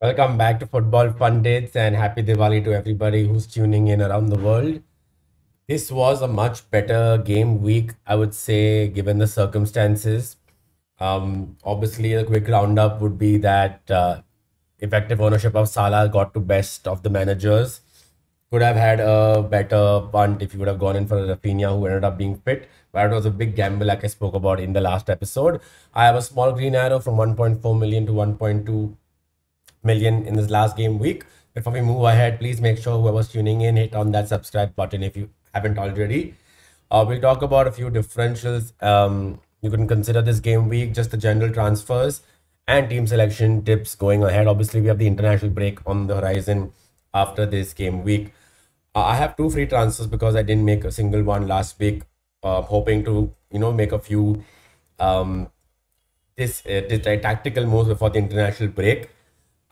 Welcome back to Football Pundits and happy Diwali to everybody who's tuning in around the world. This was a much better game week, I would say, given the circumstances. Obviously, a quick roundup would be that effective ownership of Salah got to best of the managers. Could have had a better punt if you would have gone in for Rafinha, who ended up being fit. But it was a big gamble, like I spoke about in the last episode. I have a small green arrow from 1.4 million to 1.2 million in this last game week. Before we move ahead, please make sure whoever's tuning in hit on that subscribe button if you haven't already. We'll talk about a few differentials. You can consider this game week, just the general transfers and team selection tips going ahead. Obviously, we have the international break on the horizon after this game week. I have two free transfers because I didn't make a single one last week. Hoping to make a few um, this tactical moves before the international break.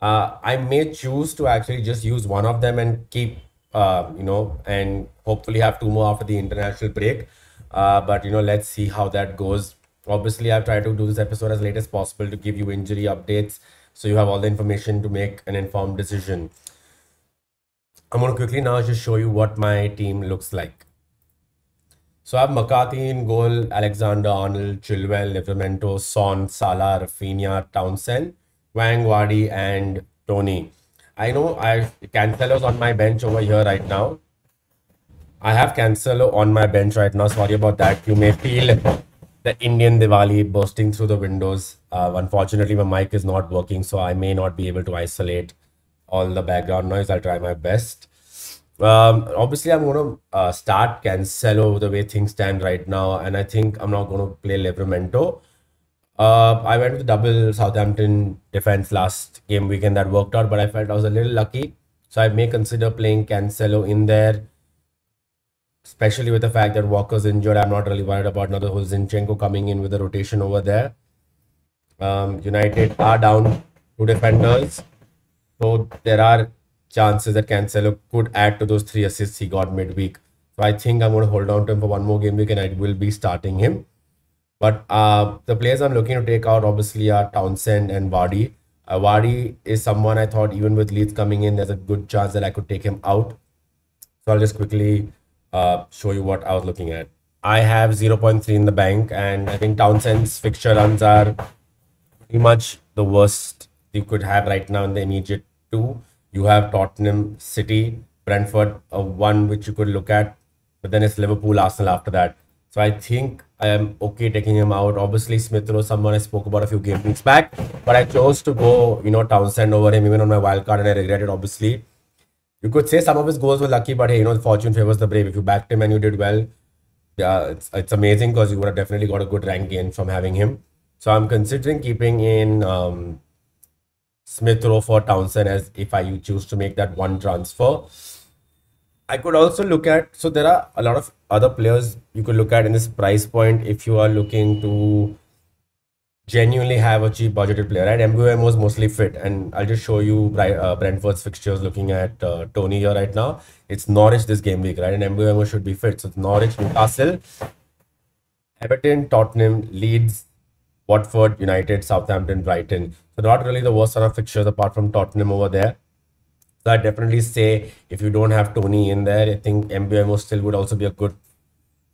I may choose to actually just use one of them and keep, and hopefully have two more after the international break. But let's see how that goes. Obviously, I've tried to do this episode as late as possible to give you injury updates so you have all the information to make an informed decision. I'm going to quickly now just show you what my team looks like. So I have McCarthy in goal, Alexander Arnold, Chilwell, Livramento, Son, Salah, Rafinha, Townsend, Wang, Wadi, and Tony. I know I Cancelo's on my bench over here right now. I have Cancelo on my bench right now. Sorry about that. You may feel the Indian Diwali bursting through the windows. Unfortunately, my mic is not working, so I may not be able to isolate all the background noise. I'll try my best. Obviously, I'm going to start Cancelo the way things stand right now, and I think I'm not going to play Livramento. I went with the double Southampton defense last game weekend that worked out, but I felt I was a little lucky. So I may consider playing Cancelo in there, especially with the fact that Walker's injured. I'm not really worried about another whole Zinchenko coming in with a rotation over there. United are down two defenders, so there are chances that Cancelo could add to those 3 assists he got midweek. So I think I'm going to hold on to him for one more game week and I will be starting him. But the players I'm looking to take out obviously are Townsend and Vardy. Vardy is someone I thought even with Leeds coming in, there's a good chance that I could take him out. So I'll just quickly show you what I was looking at. I have 0.3 in the bank, and I think Townsend's fixture runs are pretty much the worst you could have right now in the immediate two. You have Tottenham, City, Brentford, one which you could look at, but then it's Liverpool, Arsenal after that. So I think I am okay taking him out. Obviously, Smith Rowe, someone I spoke about a few game weeks back, but I chose to go, Townsend over him even on my wild card, and I regret it. Obviously, you could say some of his goals were lucky, but hey, fortune favors the brave. If you backed him and you did well, yeah, it's amazing because you would have definitely got a good rank gain from having him. So I'm considering keeping in Smith Rowe for Townsend as if I choose to make that one transfer. I could also look at, so there are a lot of other players you could look at in this price point if you are looking to genuinely have a cheap budgeted player, right? MBM was mostly fit, and I'll just show you Brentford's fixtures looking at Tony here right now. It's Norwich this game week, right? And MBM should be fit. So it's Norwich, Newcastle, Everton, Tottenham, Leeds, Watford, United, Southampton, Brighton. So not really the worst sort of fixtures apart from Tottenham over there. So I definitely say if you don't have Tony in there, I think MBMO still would also be a good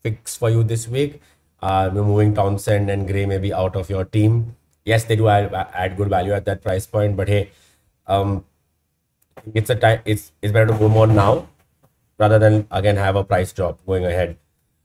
fix for you this week. Removing Townsend and Gray maybe out of your team. Yes, they do add good value at that price point, but hey, it's a time. It's better to go more now rather than again have a price drop going ahead.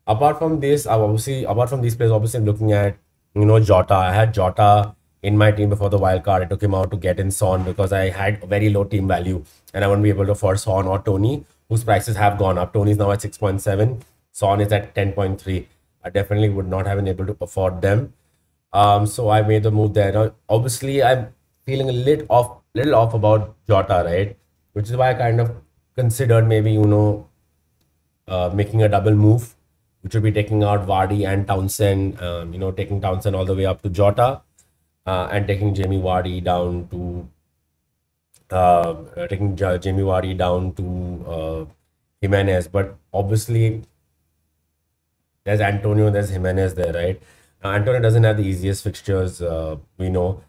Apart from this, apart from these players, obviously I'm looking at Jota. I had Jota in my team before the wild card. I took him out to get in Son because I had very low team value and I won't be able to afford Son or Tony, whose prices have gone up. Tony's now at 6.7. Son is at 10.3. I definitely would not have been able to afford them. So I made the move there. Now, obviously, I'm feeling a little off about Jota, right? Which is why I kind of considered maybe making a double move, which would be taking out Vardy and Townsend. Taking Townsend all the way up to Jota, and taking Jamie Vardy down to Jimenez. But obviously, there's Antonio, there's Jimenez there, right? Antonio doesn't have the easiest fixtures. We know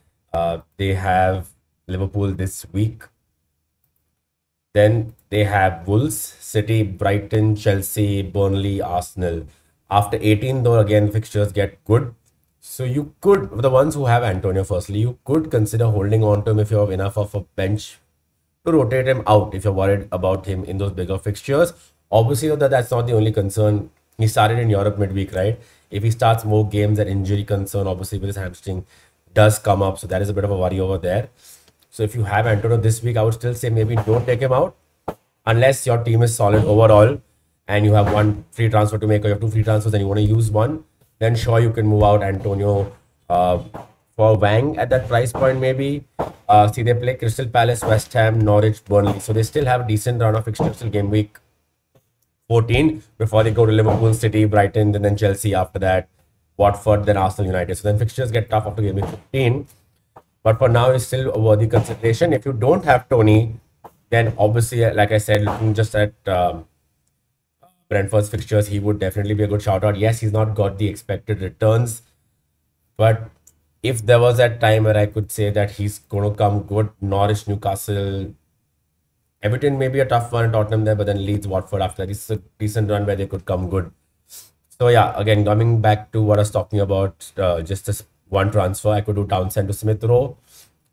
they have Liverpool this week. Then they have Wolves, City, Brighton, Chelsea, Burnley, Arsenal. After 18, though, again, fixtures get good. So you could, the ones who have Antonio, firstly, you could consider holding on to him if you have enough of a bench to rotate him out if you're worried about him in those bigger fixtures. Obviously, though, that's not the only concern. He started in Europe midweek, right? If he starts more games, that injury concern, obviously, with his hamstring does come up. So that is a bit of a worry over there. So if you have Antonio this week, I would still say maybe don't take him out unless your team is solid overall and you have one free transfer to make or you have two free transfers and you want to use one. Then sure, you can move out Antonio for Wang at that price point maybe. See, they play Crystal Palace, West Ham, Norwich, Burnley. So they still have a decent run of fixtures till game week 14 before they go to Liverpool, City, Brighton, and then Chelsea after that, Watford, then Arsenal, United. So then fixtures get tough after game week 15. But for now, it's still a worthy consideration. If you don't have Tony, then obviously, like I said, looking just at Brentford's fixtures, he would definitely be a good shout out. Yes, he's not got the expected returns, but if there was that time where I could say that he's going to come good, Norwich, Newcastle, Everton may be a tough one, Tottenham there, but then Leeds, Watford after that. It's a decent run where they could come good. So yeah, again, coming back to what I was talking about, just this one transfer, I could do Townsend to Smith Rowe,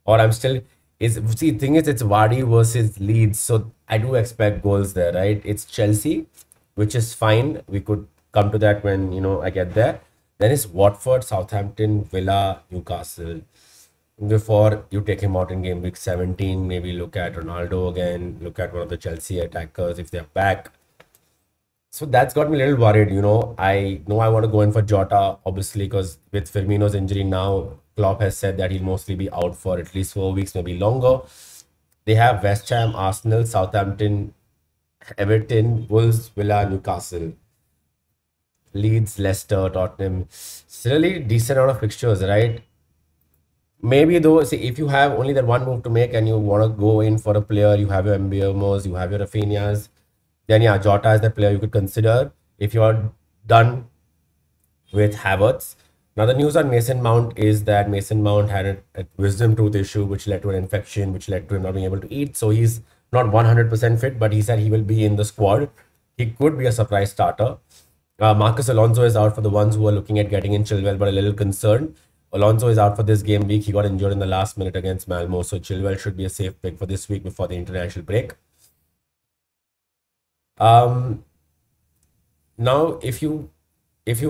or I'm still see, the thing is, it's Vardy versus Leeds, so I do expect goals there, right? It's Chelsea, which is fine. We could come to that when I get there. Then it's Watford, Southampton, Villa, Newcastle. Before you take him out in game week 17, maybe look at Ronaldo again, look at one of the Chelsea attackers if they're back. So that's got me a little worried. I know I want to go in for Jota, obviously, because with Firmino's injury now, Klopp has said that he'll mostly be out for at least 4 weeks, maybe longer. They have West Ham, Arsenal, Southampton, Everton, Wolves, Villa, Newcastle, Leeds, Leicester, Tottenham. It's really decent amount of fixtures, right? Maybe though, see, if you have only that one move to make and you want to go in for a player, you have your Mbeumo's, you have your Rafinha's, then yeah, Jota is the player you could consider if you're done with Havertz. Now the news on Mason Mount is that Mason Mount had a wisdom tooth issue which led to an infection, which led to him not being able to eat. So he's not 100% fit, but he said he will be in the squad. He could be a surprise starter. Marcus Alonso is out for the ones who are looking at getting in Chilwell, but a little concerned. Alonso is out for this game week. He got injured in the last minute against Malmo, so Chilwell should be a safe pick for this week before the international break. Now, if you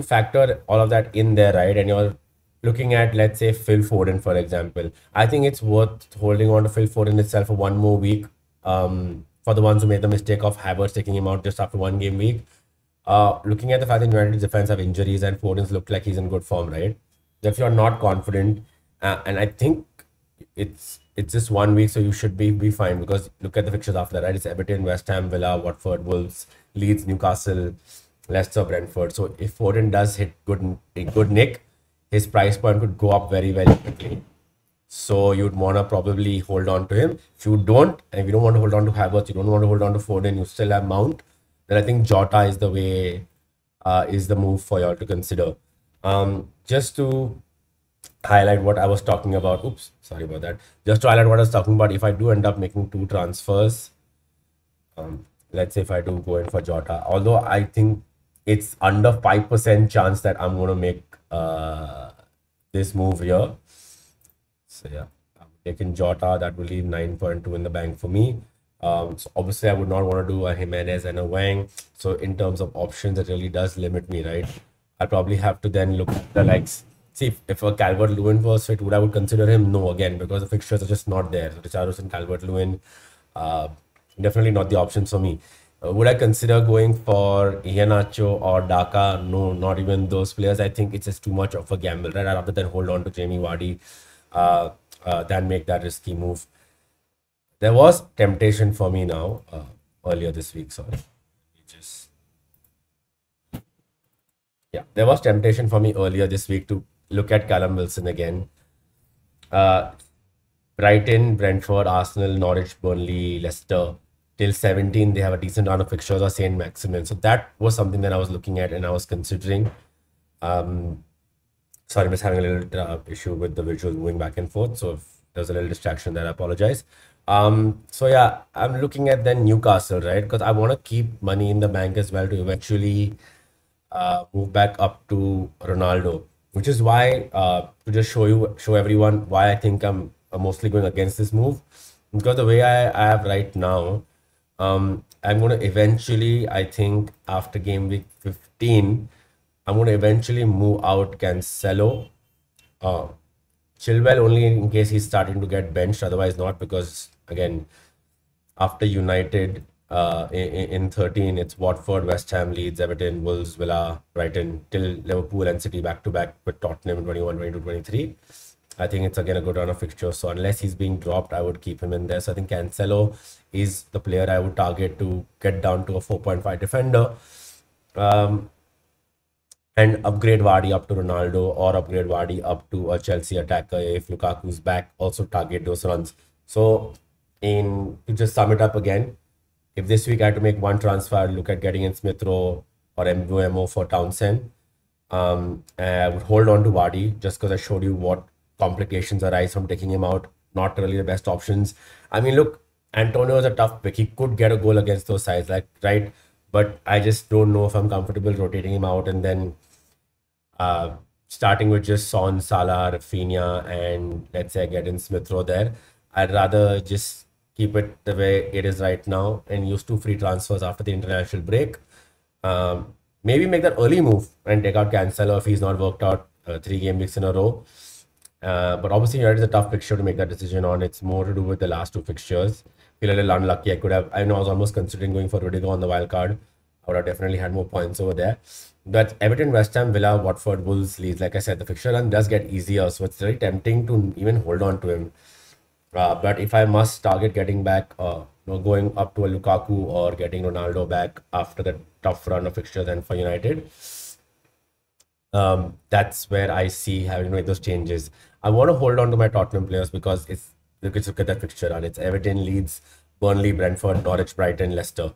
factor all of that in there, right, and you're looking at, let's say, Phil Foden, for example, I think it's worth holding on to Phil Foden itself for one more week. For the ones who made the mistake of Havertz taking him out just after one game week, looking at the fact that United's defense have injuries and Foden's looked like he's in good form, right? If you're not confident, and I think it's just 1 week, so you should be fine, because look at the fixtures after that, right? It's Everton, West Ham, Villa, Watford, Wolves, Leeds, Newcastle, Leicester, Brentford. So if Foden does hit a good nick, his price point could go up very, very quickly. So you'd want to probably hold on to him. If you don't, and if you don't want to hold on to Havertz, you don't want to hold on to Foden, you still have Mount, then I think Jota is the way, is the move for y'all to consider. Just to highlight what I was talking about. Oops, sorry about that. Just to highlight what I was talking about, if I do end up making 2 transfers, let's say if I do go in for Jota, although I think it's under 5% chance that I'm going to make this move here. So yeah, I'm taking Jota. That will leave 9.2 in the bank for me. So obviously I would not want to do a Jimenez and a Wang. So in terms of options, it really does limit me, right? I'll probably have to then look at the likes. See, if a Calvert-Lewin was fit, would I would consider him? No, again, because the fixtures are just not there. So Richarlison, Calvert-Lewin, definitely not the options for me. Would I consider going for Iheanacho or Daka? No, not even those players. I think it's just too much of a gamble, right? I'd rather than hold on to Jamie Vardy than make that risky move. There was temptation for me now earlier this week. Sorry, there was temptation for me earlier this week to look at Callum Wilson again. Brighton, Brentford, Arsenal, Norwich, Burnley, Leicester. Till 17, they have a decent run of fixtures, or Saint Maximin. So that was something that I was looking at and I was considering. Sorry, I'm just having a little issue with the visuals moving back and forth. So if there's a little distraction there. I apologize. So yeah, I'm looking at then Newcastle, right? Because I want to keep money in the bank as well to eventually move back up to Ronaldo, which is why to just show everyone why I think I'm mostly going against this move, because the way I have right now, I'm going to eventually, I think after game week 15, I'm going to eventually move out Cancelo. Uh, Chilwell only in case he's starting to get benched, otherwise not, because again, after United in 13, it's Watford, West Ham, Leeds, Everton, Wolves, Villa, Brighton, till Liverpool and City back to back with Tottenham in 21, 22, 23. I think it's again a good run of fixtures. So unless he's being dropped, I would keep him in there. So I think Cancelo is the player I would target to get down to a 4.5 defender. Um, and upgrade Vardy up to Ronaldo or upgrade Vardy up to a Chelsea attacker if Lukaku's back. Also target those runs. So in to just sum it up again, if this week I had to make one transfer, I'd look at getting in Smith Rowe or MBMO for Townsend. I would hold on to Vardy just because I showed you what complications arise from taking him out. Not really the best options. I mean, look, Antonio is a tough pick. He could get a goal against those sides, like right, but I just don't know if I'm comfortable rotating him out and then uh, starting with just Son, Salah, Rafinha, and let's say I get in Smith Rowe there. I'd rather just keep it the way it is right now and use two free transfers after the international break. Maybe make that early move and take out Cancelo if he's not worked out 3 game weeks in a row. But obviously, United is a tough fixture to make that decision on. It's more to do with the last two fixtures. Feel a little unlucky. I know I was almost considering going for Rudiger on the wild card. I would have definitely had more points over there. But Everton, West Ham, Villa, Watford, Wolves, Leeds, like I said, the fixture run does get easier. So it's very tempting to even hold on to him. But if I must target getting back, going up to a Lukaku or getting Ronaldo back after the tough run of fixtures and for United, that's where I see having to make those changes. I want to hold on to my Tottenham players because it's look at that fixture run. It's Everton, Leeds, Burnley, Brentford, Norwich, Brighton, Leicester.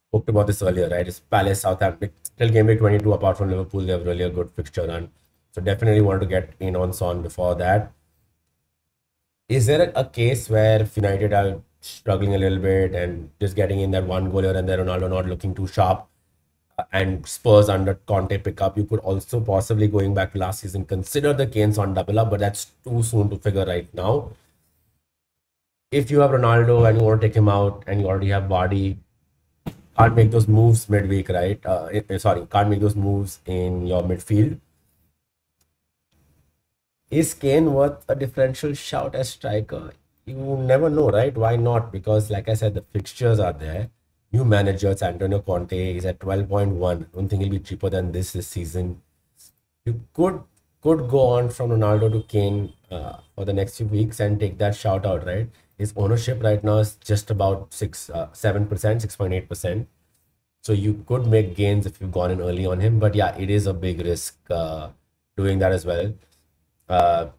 Spoke about this earlier, right? It's Palace, Southampton. Till game week 22, apart from Liverpool, they have really a good fixture run. So definitely want to get in on Son before that. Is there a case where if United are struggling a little bit and just getting in that one goal here and there, Ronaldo not looking too sharp, and Spurs under Conte pickup, you could also possibly, going back to last season, consider the Kane's on double up, but that's too soon to figure right now. If you have Ronaldo and you want to take him out and you already have Vardy, can't make those moves midweek, right? Sorry, can't make those moves in your midfield. Is Kane worth a differential shout as striker? You never know, right? Why not? Because, like I said, the fixtures are there. New manager, it's Antonio Conte. He's at 12.1. Don't think he'll be cheaper than this season. You could go on from Ronaldo to Kane for the next few weeks and take that shout out, right? His ownership right now is just about 7%, 6.8%. So you could make gains if you've gone in early on him. But yeah, it is a big risk doing that as well. I'll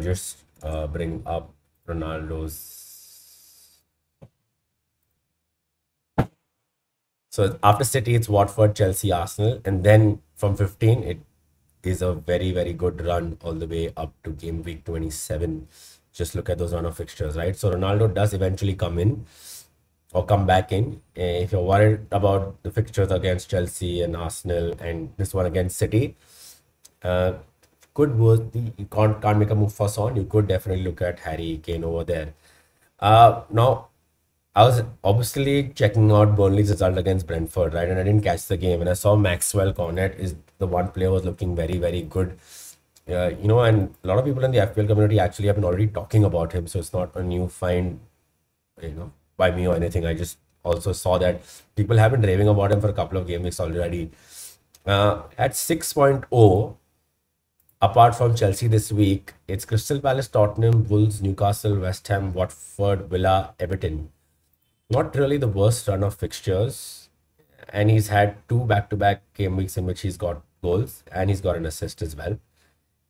just bring up Ronaldo's. So after City, it's Watford, Chelsea, Arsenal, and then from 15, it is a very, very good run all the way up to game week 27. Just look at those run of fixtures, right? So Ronaldo does eventually come in or come back in. If you're worried about the fixtures against Chelsea and Arsenal and this one against City, you can't make a move for Son. You could definitely look at Harry Kane over there. Now, I was obviously checking out Burnley's result against Brentford, right? And I didn't catch the game. And I saw Maxwell Cornet is the one player was looking very, very good. And a lot of people in the FPL community actually have been already talking about him. So it's not a new find, by me or anything. I just also saw that people have been raving about him for a couple of game weeks already. At 6.0, apart from Chelsea this week, it's Crystal Palace, Tottenham, Wolves, Newcastle, West Ham, Watford, Villa, Everton. Not really the worst run of fixtures. And he's had two back-to-back game weeks in which he's got goals and he's got an assist as well.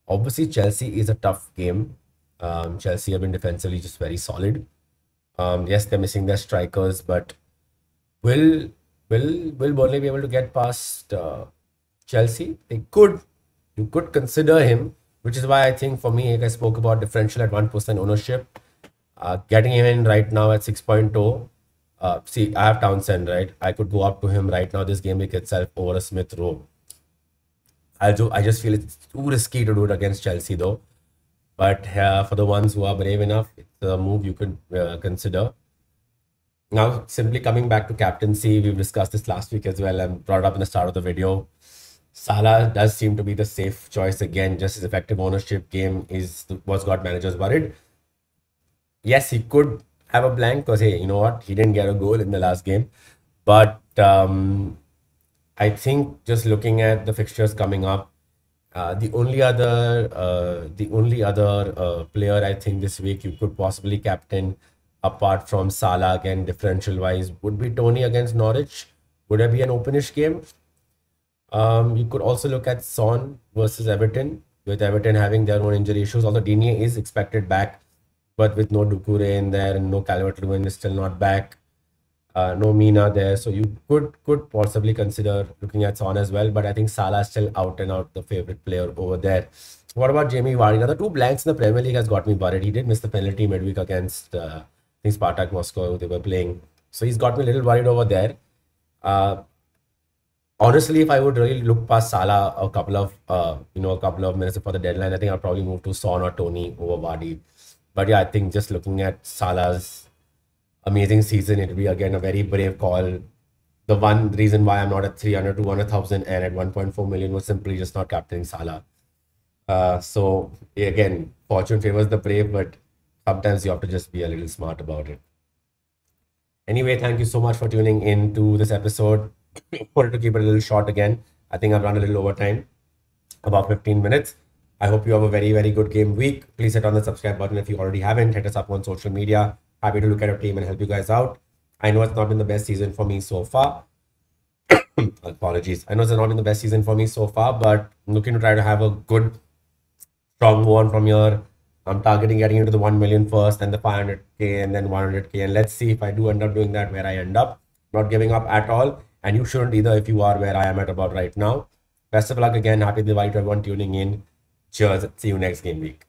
Obviously, Chelsea is a tough game. Chelsea have been defensively just very solid. Yes, they're missing their strikers, but will Burnley be able to get past Chelsea? You could consider him, which is why I think for me, like I spoke about differential at 1% ownership, getting him in right now at 6.0. See, I have Townsend, right? I could go up to him right now, this game week itself, over a Smith Rowe. I just feel it's too risky to do it against Chelsea, though. But for the ones who are brave enough, it's a move you could consider. Now, simply coming back to captaincy, we've discussed this last week as well and brought it up in the start of the video. Salah does seem to be the safe choice again. Just his effective ownership game is what's got managers worried. Yes, he could have a blank because, hey, you know what? He didn't get a goal in the last game. But I think just looking at the fixtures coming up, the only other player I think this week you could possibly captain apart from Salah again differential wise would be Tony against Norwich. Would it be an openish game? You could also look at Son versus Everton, with Everton having their own injury issues. Although Digne is expected back, but with no Doucouré in there and no Calvert-Lewin is still not back, no Mina there, so you could possibly consider looking at Son as well. But I think Salah is still out and out the favorite player over there. What about Jamie Vardy? Now the two blanks in the Premier League has got me worried. He did miss the penalty midweek against I think Spartak Moscow they were playing, so he's got me a little worried over there. Honestly, if I would really look past Salah a couple of minutes before the deadline, I think I'll probably move to Son or Tony over Vardy. But yeah, I think just looking at Salah's amazing season, it will be again a very brave call. The one reason why I'm not at 300 to 100,000 and at 1.4 million was simply just not captaining Salah. So again, fortune favors the brave, but sometimes you have to just be a little smart about it. Anyway, thank you so much for tuning in to this episode. Wanted to keep it a little short again. I think I've run a little over time, about 15 minutes. I hope you have a very, very good game week. Please hit on the subscribe button if you already haven't. Hit us up on social media. Happy to look at our team and help you guys out. I know it's not been the best season for me so far. Apologies. I know it's not been the best season for me so far, but I'm looking to try to have a good, strong one from here. I'm targeting getting into the 1 million first, then the 500k, and then 100k. And let's see if I do end up doing that, where I end up. Not giving up at all. And you shouldn't either if you are where I am at about right now. Best of luck again. Happy Diwali to everyone tuning in. Cheers. See you next game week.